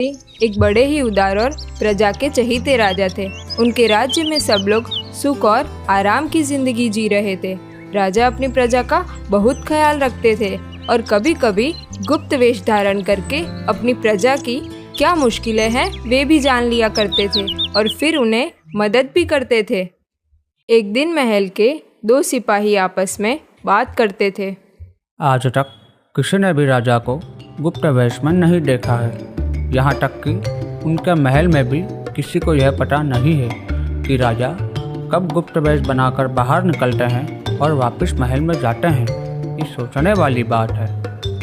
एक बड़े ही उदार और प्रजा के चहीते राजा थे। उनके राज्य में सब लोग सुख और आराम की जिंदगी जी रहे थे। राजा अपनी प्रजा का बहुत ख्याल रखते थे और कभी कभी गुप्त वेश धारण करके अपनी प्रजा की क्या मुश्किलें हैं वे भी जान लिया करते थे और फिर उन्हें मदद भी करते थे। एक दिन महल के दो सिपाही आपस में बात करते थे। आज तक किसी ने भी राजा को गुप्त वेश में नहीं देखा है। यहाँ तक कि उनके महल में भी किसी को यह पता नहीं है कि राजा कब गुप्त वेश बनाकर बाहर निकलते हैं और वापस महल में जाते हैं। ये सोचने वाली बात है।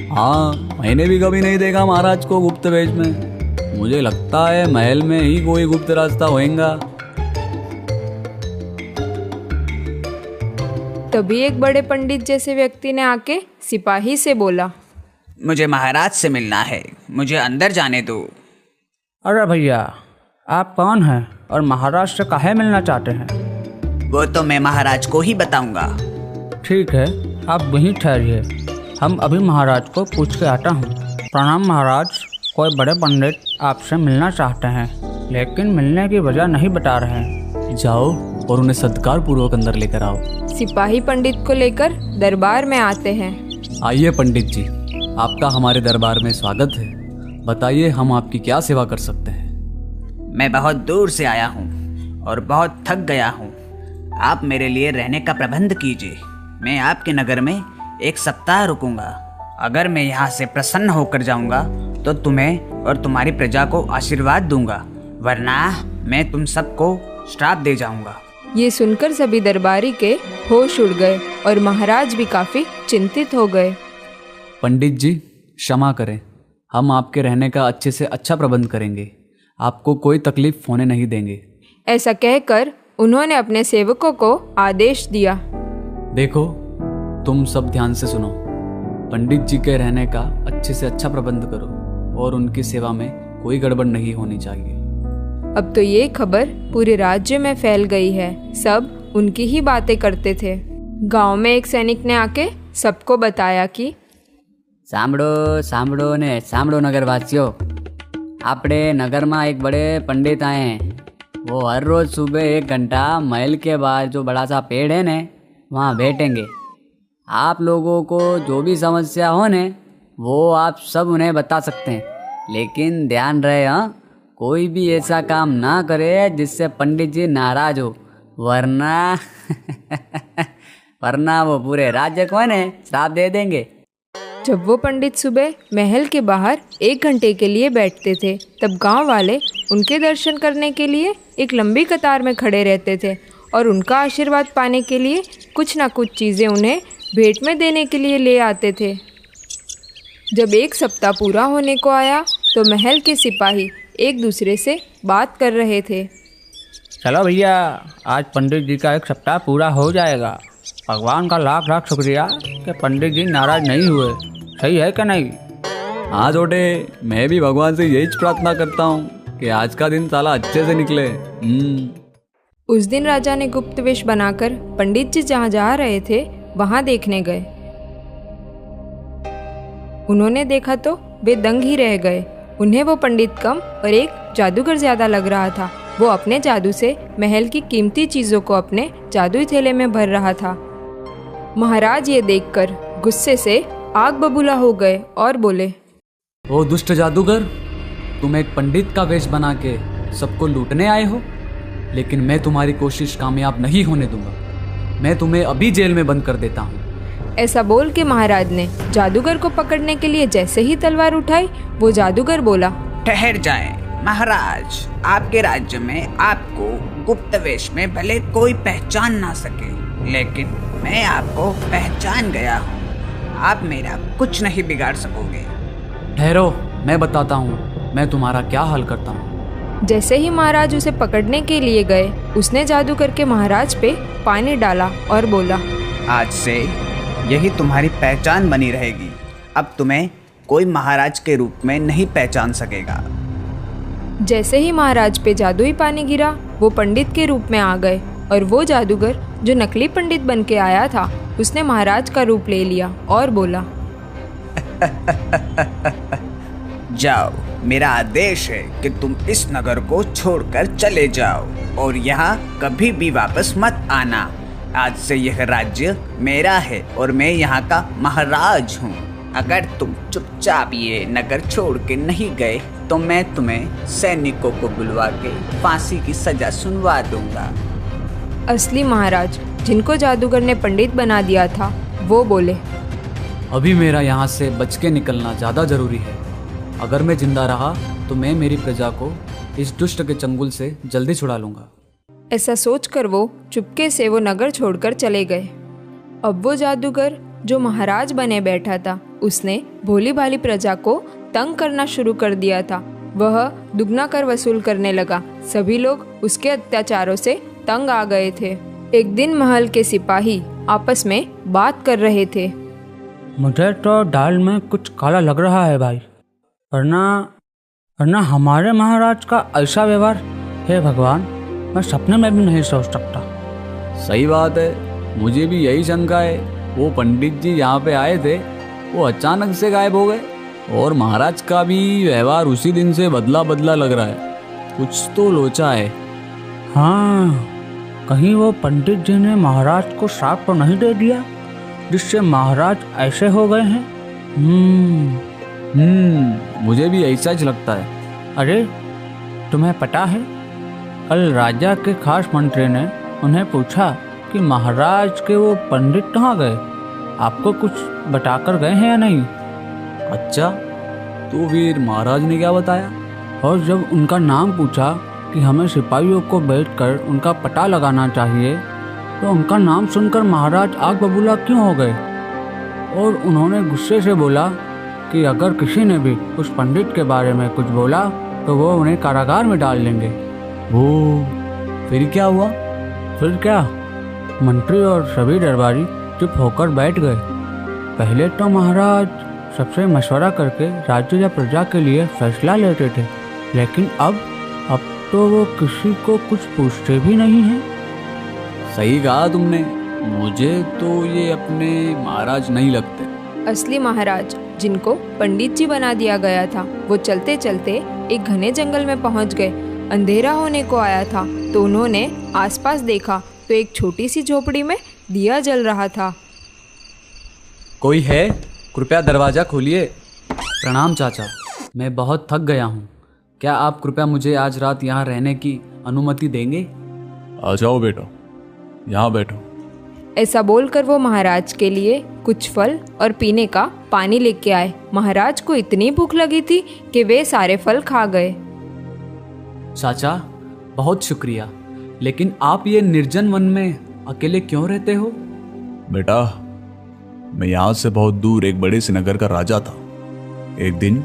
हाँ, मैंने भी कभी नहीं देखा महाराज को गुप्त वेश में। मुझे लगता है महल में ही कोई गुप्त रास्ता होएगा। तभी एक बड़े पंडित जैसे व्यक्ति ने आके सिपाही से बोला, मुझे महाराज से मिलना है, मुझे अंदर जाने दो। अरे भैया, आप कौन हैं और महाराज से काहे मिलना चाहते हैं? वो तो मैं महाराज को ही बताऊंगा। ठीक है, आप वहीं ठहरिए, हम अभी महाराज को पूछ के आता हूँ। प्रणाम महाराज, कोई बड़े पंडित आपसे मिलना चाहते हैं लेकिन मिलने की वजह नहीं बता रहे हैं। जाओ और उन्हें सत्कार पूर्वक अंदर लेकर आओ। सिपाही पंडित को लेकर दरबार में आते हैं। आइए पंडित जी, आपका हमारे दरबार में स्वागत है। बताइए हम आपकी क्या सेवा कर सकते हैं। मैं बहुत दूर से आया हूँ और बहुत थक गया हूँ। आप मेरे लिए रहने का प्रबंध कीजिए। मैं आपके नगर में एक सप्ताह रुकूंगा। अगर मैं यहाँ से प्रसन्न होकर जाऊँगा तो तुम्हें और तुम्हारी प्रजा को आशीर्वाद दूंगा, वरना मैं तुम सबको श्राप दे जाऊँगा। ये सुनकर सभी दरबारी के होश उड़ गए और महाराज भी काफी चिंतित हो गए। पंडित जी, क्षमा करें, हम आपके रहने का अच्छे से अच्छा प्रबंध करेंगे। आपको कोई तकलीफ होने नहीं देंगे। ऐसा कहकर उन्होंने अपने सेवकों को आदेश दिया। देखो, तुम सब ध्यान से सुनो। पंडित जी के रहने का अच्छे से अच्छा प्रबंध करो और उनकी सेवा में कोई गड़बड़ नहीं होनी चाहिए। अब तो ये खबर पूरे राज्य में फैल गई है। सब उनकी ही बातें करते थे। गांव में एक सैनिक ने आके सबको बताया कि સાંભળો ને સાંભળો નગરવાસીઓ, આપણે નગરમાં एक बड़े पंडित आए हैं। वो हर रोज़ सुबह 1 घंटा महल के बाहर जो बड़ा सा पेड़ है ना, वहाँ बैठेंगे। आप लोगों को जो भी समस्या हो ने, वो आप सब उन्हें बता सकते हैं, लेकिन ध्यान रहे, हाँ, कोई भी ऐसा काम ना करे जिससे पंडित जी नाराज हो, वरना वो पूरे राज्य को ने श्राप दे देंगे। जब वो पंडित सुबह महल के बाहर 1 घंटे के लिए बैठते थे, तब गांव वाले उनके दर्शन करने के लिए एक लंबी कतार में खड़े रहते थे और उनका आशीर्वाद पाने के लिए कुछ ना कुछ चीज़ें उन्हें भेंट में देने के लिए ले आते थे। जब 1 सप्ताह पूरा होने को आया तो महल के सिपाही एक दूसरे से बात कर रहे थे। चलो भैया, आज पंडित जी का 1 सप्ताह पूरा हो जाएगा। भगवान का लाख लाख शुक्रिया कि पंडित जी नाराज नहीं हुए। सही है क्या नहीं? हाँ छोटे, मैं भी भगवान से यही प्रार्थना करता हूँ कि आज का दिन साला अच्छे से निकले। उस दिन राजा ने गुप्त वेश बनाकर पंडित जी जहाँ जा रहे थे वहाँ देखने गए। उन्होंने देखा तो वे दंग ही रह गए। उन्हें वो पंडित कम और एक जादूगर ज्यादा लग रहा था। वो अपने जादू से महल की कीमती चीजों को अपने जादुई थैले में भर रहा था। महाराज ये देखकर गुस्से से आग बबूला हो गए और बोले, ओ दुष्ट जादूगर, तुम एक पंडित का वेश बना के सबको लूटने आए हो, लेकिन मैं तुम्हारी कोशिश कामयाब नहीं होने दूंगा। मैं तुम्हें अभी जेल में बंद कर देता हूँ। ऐसा बोल के महाराज ने जादूगर को पकड़ने के लिए जैसे ही तलवार उठाई, वो जादूगर बोला, ठहर जाएं महाराज, आपके राज्य में आपको गुप्त वेश में भले कोई पहचान ना सके, लेकिन मैं आपको पहचान गया हूँ। आप मेरा कुछ नहीं बिगाड़ सकोगे। ठहरो, मैं बताता हूँ मैं तुम्हारा क्या हल करता हूँ। जैसे ही महाराज उसे पकड़ने के लिए गए, उसने जादू करके महाराज पे पानी डाला और बोला, आज से यही तुम्हारी पहचान बनी रहेगी। अब तुम्हें कोई महाराज के रूप में नहीं पहचान सकेगा। जैसे ही महाराज पे जादुई पानी गिरा, वो पंडित के रूप में आ गए और वो जादूगर जो नकली पंडित बन के आया था, उसने महाराज का रूप ले लिया और बोला, जाओ, मेरा आदेश है कि तुम इस नगर को छोड़कर चले जाओ और यहाँ कभी भी वापस मत आना। आज से यह राज्य मेरा है और मैं यहाँ का महाराज हूँ। अगर तुम चुपचाप ये नगर छोड़ के नहीं गए तो मैं तुम्हें सैनिकों को बुलवा के फांसी की सजा सुनवा दूंगा। असली महाराज, जिनको जादूगर ने पंडित बना दिया था, वो बोले, अभी मेरा यहाँ से बच के निकलना ज़्यादा ज़रूरी है। अगर मैं जिंदा रहा तो मैं मेरी प्रजा को इस दुष्ट के चंगुल से जल्दी छुड़ा लूँगा। ऐसा सोचकर वो चुपके से वो नगर छोड़कर चले गए। अब वो जादूगर जो महाराज बने बैठा था, उसने भोली भाली प्रजा को तंग करना शुरू कर दिया था। वह दुगना कर वसूल करने लगा। सभी लोग उसके अत्याचारों से तंग आ गए थे। एक दिन महल के सिपाही आपस में बात कर रहे थे। मुझे तो दाल में कुछ काला लग रहा है भाई, वरना हमारे महाराज का ऐसा व्यवहार, हे भगवान, मैं सपने में भी नहीं सोच सकता। सही बात है, मुझे भी यही शंका है। वो पंडित जी यहाँ पे आए थे, वो अचानक से गायब हो गए और महाराज का भी व्यवहार उसी दिन से बदला बदला लग रहा है। कुछ तो लोचा है। हाँ, कहीं वो पंडित जी ने महाराज को श्राप तो नहीं दे दिया जिससे महाराज ऐसे हो गए हैं? मुझे भी ऐसा ही लगता है। अरे, तुम्हें पता है, कल राजा के खास मंत्री ने उन्हें पूछा कि महाराज के वो पंडित कहाँ गए, आपको कुछ बताकर गए हैं या नहीं? अच्छा, तो फिर महाराज ने क्या बताया? और जब उनका नाम पूछा कि हमें सिपाहियों को बैठकर उनका पता लगाना चाहिए, तो उनका नाम सुनकर महाराज आग बबूला क्यों हो गए और उन्होंने गुस्से से बोला कि अगर किसी ने भी उस पंडित के बारे में कुछ बोला तो वो उन्हें कारागार में डाल देंगे। वो फिर क्या हुआ? फिर क्या, मंत्री और सभी दरबारी चुप होकर बैठ गए। पहले तो महाराज सबसे मशवरा करके राज्य या प्रजा के लिए फैसला लेते थे, लेकिन अब तो वो किसी को कुछ पूछते भी नहीं हैं। सही कहा तुमने, मुझे तो ये अपने महाराज नहीं लगते। असली महाराज, जिनको पंडित जी बना दिया गया था, वो चलते चलते एक घने जंगल में पहुंच गए। अंधेरा होने को आया था तो उन्होंने आसपास देखा तो एक छोटी सी झोपड़ी में दिया जल रहा था। कोई है? कृपया दरवाजा खोलिए। प्रणाम चाचा, मैं बहुत थक गया हूँ। क्या आप कृपया मुझे आज रात यहाँ रहने की अनुमति देंगे? आ जाओ बेटा, यहाँ बैठो। ऐसा बोलकर वो महाराज के लिए कुछ फल और पीने का पानी लेके आए। महाराज को इतनी भूख लगी थी कि वे सारे फल खा गए। चाचा, बहुत शुक्रिया, लेकिन आप ये निर्जन वन में अकेले क्यों रहते हो? बेटा, मैं यहाँ से बहुत दूर एक बड़े से नगर का राजा था। एक दिन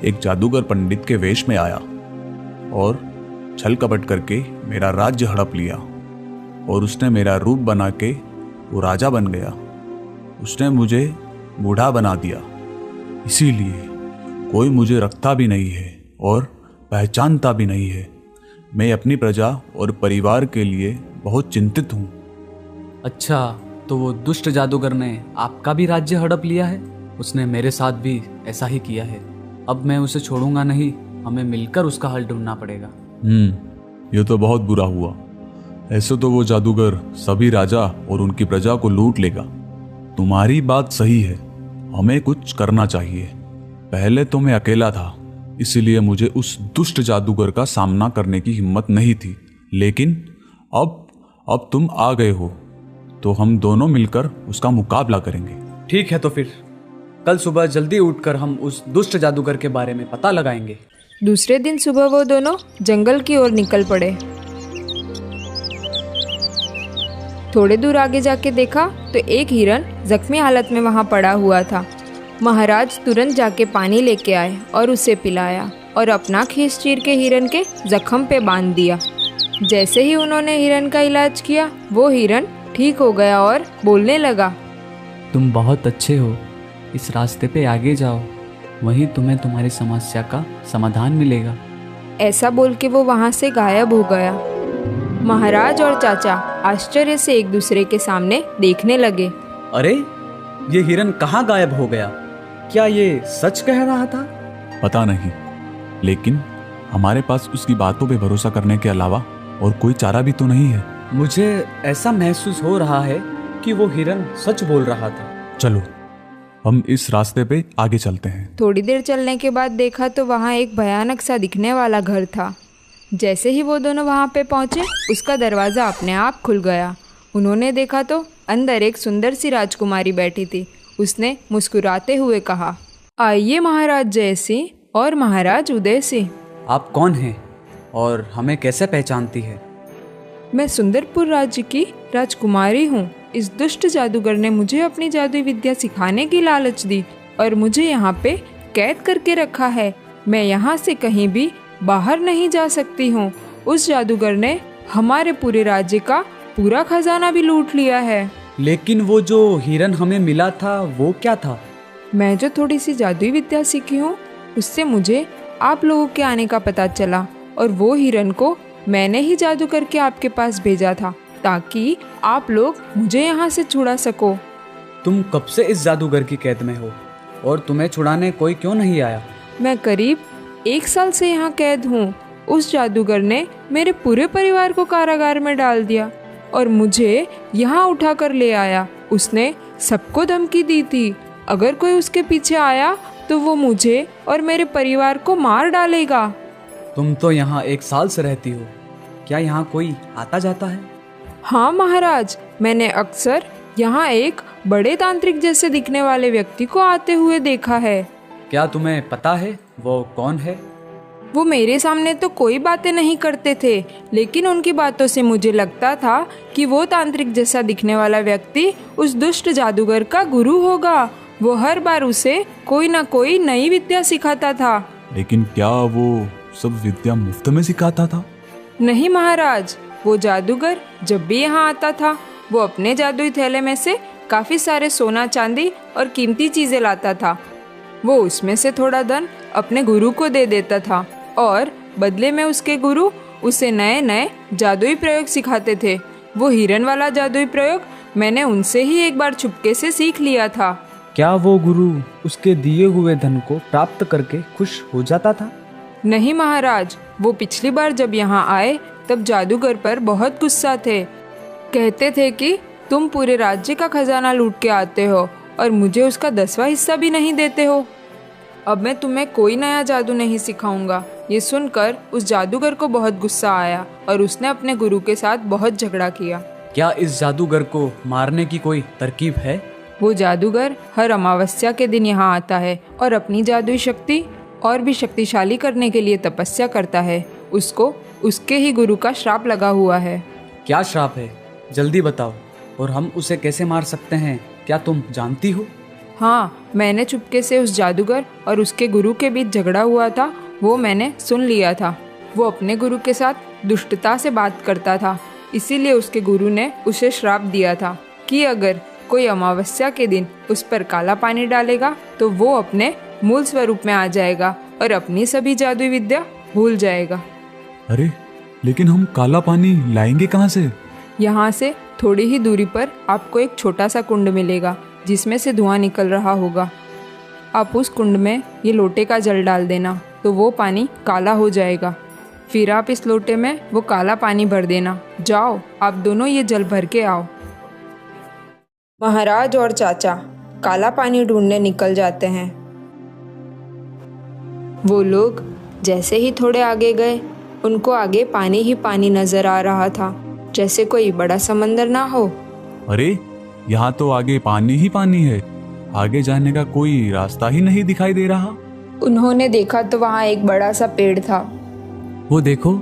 एक जादूगर पंडित के वेश में आया और छल कपट करके मेरा राज्य हड़प लिया और उसने मेरा रूप बना के वो राजा बन गया। उसने मुझे बूढ़ा बना दिया, इसीलिए कोई मुझे रखता भी नहीं है और पहचानता भी नहीं है। मैं अपनी प्रजा और परिवार के लिए बहुत चिंतित हूँ। अच्छा, तो वो दुष्ट जादूगर ने आपका भी राज्य हड़प लिया है? उसने मेरे साथ भी ऐसा ही किया है। अब मैं उसे छोड़ूंगा नहीं, हमें मिलकर उसका हल ढूंढना पड़ेगा। ये तो बहुत बुरा हुआ। ऐसे तो वो जादूगर सभी राजा और उनकी प्रजा को लूट लेगा। तुम्हारी बात सही है, हमें कुछ करना चाहिए। पहले तो मैं अकेला था, इसलिए मुझे उस दुष्ट जादूगर का सामना करने की हिम्मत नहीं थी, लेकिन अब तुम आ गए हो तो हम दोनों मिलकर उसका मुकाबला करेंगे। ठीक है, तो फिर कल सुबह जल्दी उठकर हम उस दुष्ट जादूगर के बारे में पता लगाएंगे। दूसरे दिन सुबह वो दोनों जंगल की ओर निकल पड़े। थोड़े दूर आगे जाके देखा तो एक हिरन जख्मी हालत में वहाँ पड़ा हुआ था। महाराज तुरंत जाके पानी लेके आए और उसे पिलाया और अपना खीस चीर के हिरन के जख्म पे बांध दिया। जैसे ही उन्होंने हिरन का इलाज किया, वो हिरन ठीक हो गया और बोलने लगा, तुम बहुत अच्छे हो, इस रास्ते पे आगे जाओ, वहीं तुम्हें तुम्हारी समस्या का समाधान मिलेगा। ऐसा बोल के वो वहाँ से गायब हो गया। महाराज और चाचा आश्चर्य से एक दूसरे के सामने देखने लगे। अरे, ये हिरन कहाँ गायब हो गया? क्या ये सच कह रहा था? पता नहीं, लेकिन हमारे पास उसकी बातों पे भरोसा करने के अलावा और कोई चारा भी तो नहीं है। मुझे ऐसा महसूस हो रहा है कि वो हिरन सच बोल रहा था। चलो हम इस रास्ते पे आगे चलते हैं। थोड़ी देर चलने के बाद देखा तो वहाँ एक भयानक सा दिखने वाला घर था। जैसे ही वो दोनों वहाँ पे पहुँचे, उसका दरवाज़ा अपने आप खुल गया। उन्होंने देखा तो अंदर एक सुंदर सी राजकुमारी बैठी थी। उसने मुस्कुराते हुए कहा, आइए महाराज जय सिंह और महाराज उदय सिंह। आप कौन हैं और हमें कैसे पहचानती है? मैं सुंदरपुर राज्य की राजकुमारी हूँ। इस दुष्ट जादूगर ने मुझे अपनी जादुई विद्या सिखाने की लालच दी और मुझे यहाँ पे कैद करके रखा है। मैं यहाँ से कहीं भी बाहर नहीं जा सकती हूँ। उस जादूगर ने हमारे पूरे राज्य का पूरा खजाना भी लूट लिया है। लेकिन वो जो हिरन हमें मिला था वो क्या था? मैं जो थोड़ी सी जादुई विद्या सीखी हूँ उससे मुझे आप लोगों के आने का पता चला और वो हिरन को मैंने ही जादू करके आपके पास भेजा था ताकि आप लोग मुझे यहाँ से छुड़ा सको। तुम कब से इस जादूगर की कैद में हो और तुम्हें छुड़ाने कोई क्यों नहीं आया? मैं करीब 1 साल से यहाँ कैद हूँ। उस जादूगर ने मेरे पूरे परिवार को कारागार में डाल दिया और मुझे यहाँ उठा कर ले आया। उसने सबको धमकी दी थी, अगर कोई उसके पीछे आया तो वो मुझे और मेरे परिवार को मार डालेगा। तुम तो यहाँ 1 साल से रहती हो, क्या यहाँ कोई आता जाता है? हाँ महाराज, मैंने अक्सर यहाँ एक बड़े तांत्रिक जैसे दिखने वाले व्यक्ति को आते हुए देखा है। क्या तुम्हें पता है वो कौन है? वो मेरे सामने तो कोई बातें नहीं करते थे, लेकिन उनकी बातों से मुझे लगता था कि वो तांत्रिक जैसा दिखने वाला व्यक्ति उस दुष्ट जादूगर का गुरु होगा। वो हर बार उसे कोई ना कोई नई विद्या सिखाता था। लेकिन क्या वो सब विद्या मुफ्त में सिखाता था? नहीं महाराज, वो जादूगर जब भी यहाँ आता था वो अपने जादुई थैले में से काफी सारे सोना चांदी और कीमती चीजें लाता था। वो उसमें से थोड़ा धन अपने गुरु को दे देता था और बदले में उसके गुरु उसे नए नए जादुई प्रयोग सिखाते थे। वो हिरन वाला जादुई प्रयोग मैंने उनसे ही एक बार चुपके से सीख लिया था। क्या वो गुरु उसके दिए हुए धन को प्राप्त करके खुश हो जाता था? नहीं महाराज, वो पिछली बार जब यहाँ आए तब जादूगर पर बहुत गुस्सा थे। कहते थे कि तुम पूरे राज्य का खजाना लूट के आते हो और मुझे उसका 10वां हिस्सा भी नहीं देते हो। अब मैं तुम्हें कोई नया जादू नहीं सिखाऊंगा। ये सुनकर उस जादूगर को बहुत गुस्सा आया और उसने अपने गुरु के साथ बहुत झगड़ा किया। क्या इस जादूगर को मारने की कोई तरकीब है? वो जादूगर हर अमावस्या के दिन यहाँ आता है और अपनी जादुई शक्ति और भी शक्तिशाली करने के लिए तपस्या करता है। उसको उसके ही गुरु का श्राप लगा हुआ है। क्या श्राप है? जल्दी बताओ, और हम उसे कैसे मार सकते हैं, क्या तुम जानती हो? हाँ, मैंने चुपके से उस जादूगर और उसके गुरु के बीच झगड़ा हुआ था वो मैंने सुन लिया था। वो अपने गुरु के साथ दुष्टता से बात करता था, इसीलिए उसके गुरु ने उसे श्राप दिया था कि अगर कोई अमावस्या के दिन उस पर काला पानी डालेगा तो वो अपने मूल स्वरूप में आ जाएगा और अपनी सभी जादुई विद्या भूल जाएगा। अरे लेकिन हम काला पानी लाएंगे कहाँ से? यहाँ से थोड़ी ही दूरी पर आपको एक छोटा सा कुंड मिलेगा जिसमें से धुआं निकल रहा होगा। आप उस कुंड में ये लोटे का जल डाल देना तो वो पानी काला हो जाएगा। फिर आप इस लोटे में वो काला पानी भर देना। जाओ, आप दोनों ये जल भर के आओ। महाराज और चाचा काला पानी ढूंढने निकल जाते हैं। वो लोग जैसे ही थोड़े आगे गए, उनको आगे पानी ही पानी नजर आ रहा था, जैसे कोई बड़ा समंदर ना हो। अरे यहाँ तो आगे पानी ही पानी है, आगे जाने का कोई रास्ता ही नहीं दिखाई दे रहा। उन्होंने देखा तो वहाँ एक बड़ा सा पेड़ था। वो देखो,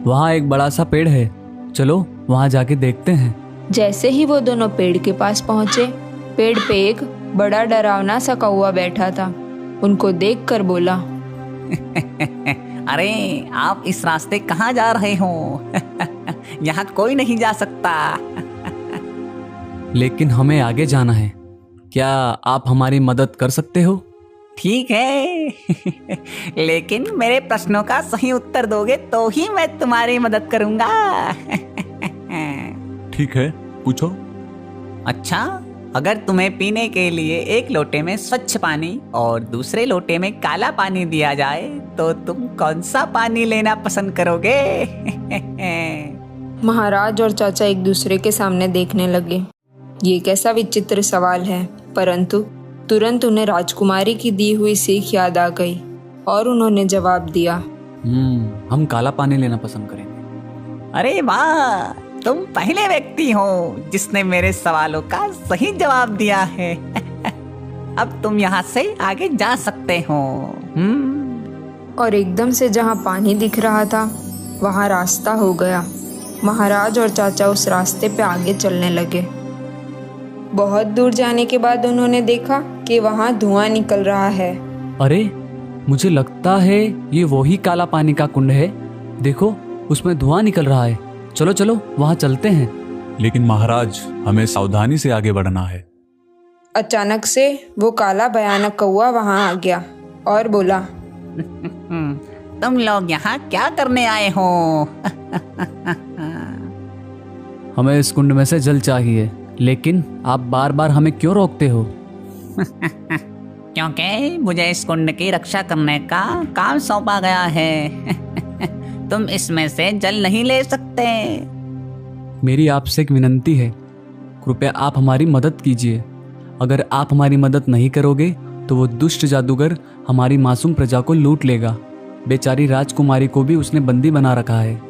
वहाँ एक बड़ा सा पेड़ है, चलो वहाँ जाके देखते हैं। जैसे ही वो दोनों पेड़ के पास पहुँचे, पेड़ पे एक बड़ा डरावना सा कौवा बैठा था। उनको देखकर बोला, अरे आप इस रास्ते कहाँ जा रहे हो? यहाँ कोई नहीं जा सकता। लेकिन हमें आगे जाना है, क्या आप हमारी मदद कर सकते हो? ठीक है, लेकिन मेरे प्रश्नों का सही उत्तर दोगे तो ही मैं तुम्हारी मदद करूंगा। ठीक है, पूछो। अच्छा, अगर तुम्हें पीने के लिए एक लोटे में स्वच्छ पानी और दूसरे लोटे में काला पानी दिया जाए तो तुम कौन सा पानी लेना पसंद करोगे? महाराज और चाचा एक दूसरे के सामने देखने लगे। ये कैसा विचित्र सवाल है, परंतु तुरंत उन्हें राजकुमारी की दी हुई सीख याद आ गई और उन्होंने जवाब दिया, हम काला पानी लेना पसंद करेंगे। अरे वाह, तुम पहले व्यक्ति हो जिसने मेरे सवालों का सही जवाब दिया है। अब तुम यहाँ से आगे जा सकते हो। और एकदम से जहाँ पानी दिख रहा था वहाँ रास्ता हो गया। महाराज और चाचा उस रास्ते पे आगे चलने लगे। बहुत दूर जाने के बाद उन्होंने देखा कि वहाँ धुआं निकल रहा है। अरे, मुझे लगता है ये वही काला पानी का कुंड है। देखो, उसमें धुआं निकल रहा है। चलो चलो वहाँ चलते हैं। लेकिन महाराज, हमें सावधानी से आगे बढ़ना है। अचानक से वो काला भयानक कौवा वहाँ आ गया और बोला, तुम लोग यहाँ क्या करने आए हो? हमें इस कुंड में से जल चाहिए, लेकिन आप बार बार हमें क्यों रोकते हो? क्योंकि मुझे इस कुंड की रक्षा करने का काम सौंपा गया है। तुम इसमें से जल नहीं ले सकते। मेरी आपसे एक विनती है, कृपया आप हमारी मदद कीजिए। अगर आप हमारी मदद नहीं करोगे तो वो दुष्ट जादूगर हमारी मासूम प्रजा को लूट लेगा। बेचारी राजकुमारी को भी उसने बंदी बना रखा है।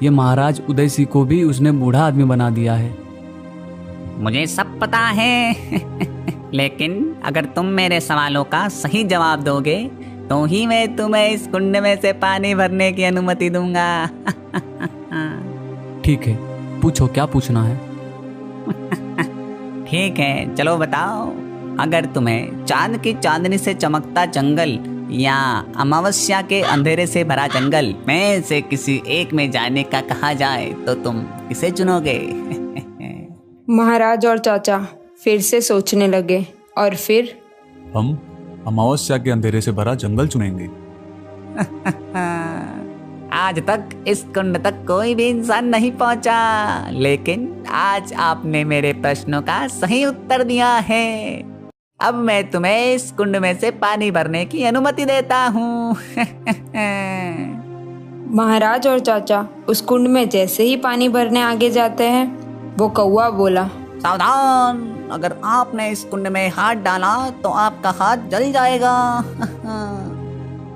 ये महाराज उदय सिंह को भी उसने बूढ़ा आदमी बना दिया है। मुझे सब पता है। लेकिन अगर तुम मेरे सवालों का सही जवाब दोगे तो ही मैं तुम्हें इस कुंड में से पानी भरने की अनुमति दूंगा। ठीक है, पूछो क्या पूछना है। ठीक है, चलो बताओ। अगर तुम्हें चांद की चांदनी से चमकता जंगल या अमावस्या के अंधेरे से भरा जंगल में से किसी एक में जाने का कहा जाए तो तुम किसे चुनोगे? महाराज और चाचा फिर से सोचने लगे और फिर हम अमावस्या के अंधेरे से भरा जंगल चुनेंगे। आज तक इस कुंड तक कोई भी इंसान नहीं पहुंचा, लेकिन आज आपने मेरे प्रश्नों का सही उत्तर दिया है। अब मैं तुम्हें इस कुंड में से पानी भरने की अनुमति देता हूँ। महाराज और चाचा उस कुंड में जैसे ही पानी भरने आगे जाते हैं, वो कौवा बोला, सावधान, अगर आपने इस कुंड में हाथ डाला तो आपका हाथ जल जाएगा।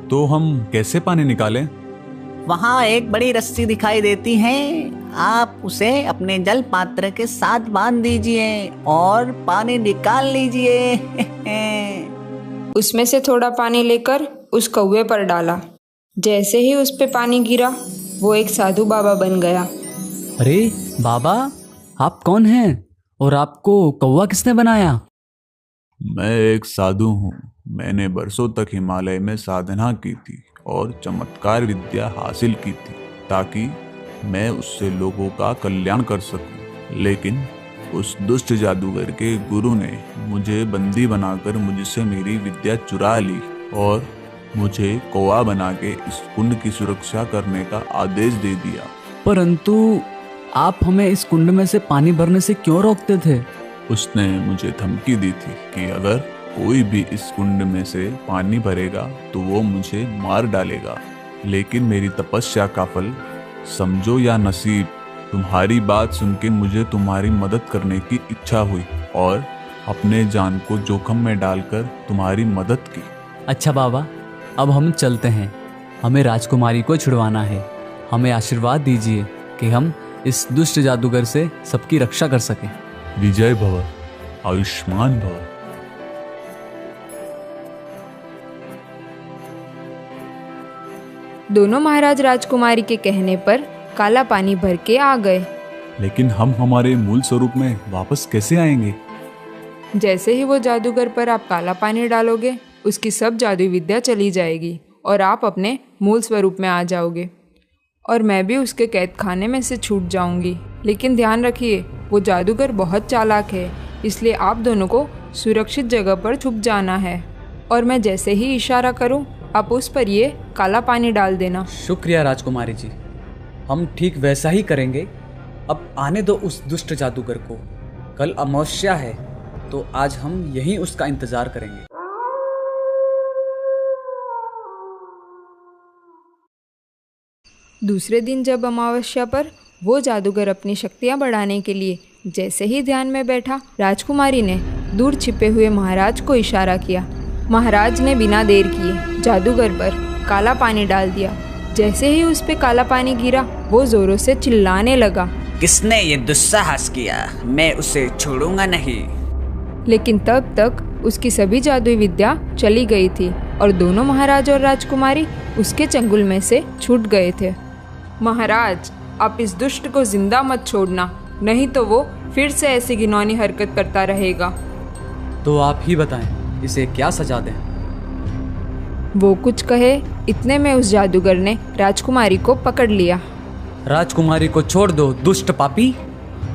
तो हम कैसे पानी निकालें? वहाँ एक बड़ी रस्सी दिखाई देती है, आप उसे अपने जल पात्र के साथ बांध दीजिए और पानी निकाल लीजिए। उसमें से थोड़ा पानी लेकर उस कौवे पर डाला। जैसे ही उस पे पानी गिरा, वो एक साधु बाबा बन गया। अरे बाबा, आप कौन हैं और आपको कौवा किसने बनाया? मैं एक साधु हूँ। मैंने बरसों तक हिमालय में साधना की थी और चमत्कार विद्या हासिल की थी ताकि मैं उससे लोगों का कल्याण कर सकूं। लेकिन उस दुष्ट जादूगर के गुरु ने मुझे बंदी बनाकर मुझसे मेरी विद्या चुरा ली और मुझे कौवा बना के इस कुंड की सुरक्षा करने का आदेश दे दिया। परंतु आप हमें इस कुंड में से पानी भरने से क्यों रोकते थे? उसने मुझे धमकी दी थी कि अगर कोई भी इस कुंड में से पानी भरेगा तो वो मुझे मार डालेगा। लेकिन मेरी तपस्या का फल, समझो या नसीब, तुम्हारी बात सुन के मुझे तुम्हारी मदद करने की इच्छा हुई और अपने जान को जोखिम में डालकर तुम्हारी मदद की। अच्छा बाबा, अब हम चलते हैं। हमें राजकुमारी को छुड़वाना है। हमें आशीर्वाद दीजिए कि हम इस दुष्ट जादूगर से सबकी रक्षा कर सकें। विजय भव, आयुष्मान भव। दोनों महाराज राजकुमारी के कहने पर काला पानी भर के आ गए। लेकिन हम हमारे मूल स्वरूप में वापस कैसे आएंगे? जैसे ही वो जादूगर पर आप काला पानी डालोगे, उसकी सब जादुई विद्या चली जाएगी और आप अपने मूल स्वरूप में आ जाओगे और मैं भी उसके कैद खाने में से छूट जाऊंगी। लेकिन ध्यान रखिए, वो जादूगर बहुत चालाक है, इसलिए आप दोनों को सुरक्षित जगह पर छुप जाना है और मैं जैसे ही इशारा करूं, आप उस पर ये काला पानी डाल देना। शुक्रिया राजकुमारी जी, हम ठीक वैसा ही करेंगे। अब आने दो उस दुष्ट जादूगर को। कल अमावस्या है तो आज हम यहीं उसका इंतजार करेंगे। दूसरे दिन जब अमावस्या पर वो जादूगर अपनी शक्तियाँ बढ़ाने के लिए जैसे ही ध्यान में बैठा, राजकुमारी ने दूर छिपे हुए महाराज को इशारा किया। महाराज ने बिना देर किए जादूगर पर काला पानी डाल दिया। जैसे ही उस पे काला पानी गिरा, वो जोरों से चिल्लाने लगा, किसने ये दुस्साहस किया? मैं उसे छोड़ूंगा नहीं। लेकिन तब तक उसकी सभी जादुई विद्या चली गई थी और दोनों महाराज और राजकुमारी उसके चंगुल में से छूट गए थे। महाराज, आप इस दुष्ट को जिंदा मत छोड़ना, नहीं तो वो फिर से ऐसी घिनौनी हरकत करता रहेगा। तो आप ही बताएं, इसे क्या सजा दें? वो कुछ कहे, इतने में उस जादूगर ने राजकुमारी को पकड़ लिया। राजकुमारी को छोड़ दो, दुष्ट पापी।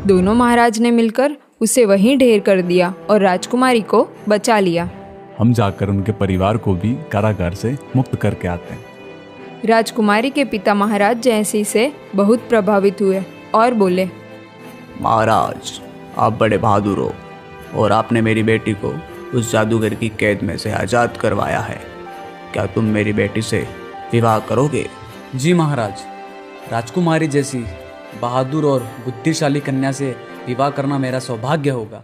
दोनों महाराज ने मिलकर उसे वहीं ढेर कर दिया और राजकुमारी को बचा लिया। हम जाकर उनके परिवार को भी कारागार से मुक्त करके आते हैं। राजकुमारी के पिता महाराज जयसिंह से बहुत प्रभावित हुए और बोले, महाराज, आप बड़े बहादुर हो और आपने मेरी बेटी को उस जादूगर की कैद में से आज़ाद करवाया है। क्या तुम मेरी बेटी से विवाह करोगे? जी महाराज, राजकुमारी जैसी बहादुर और बुद्धिशाली कन्या से विवाह करना मेरा सौभाग्य होगा।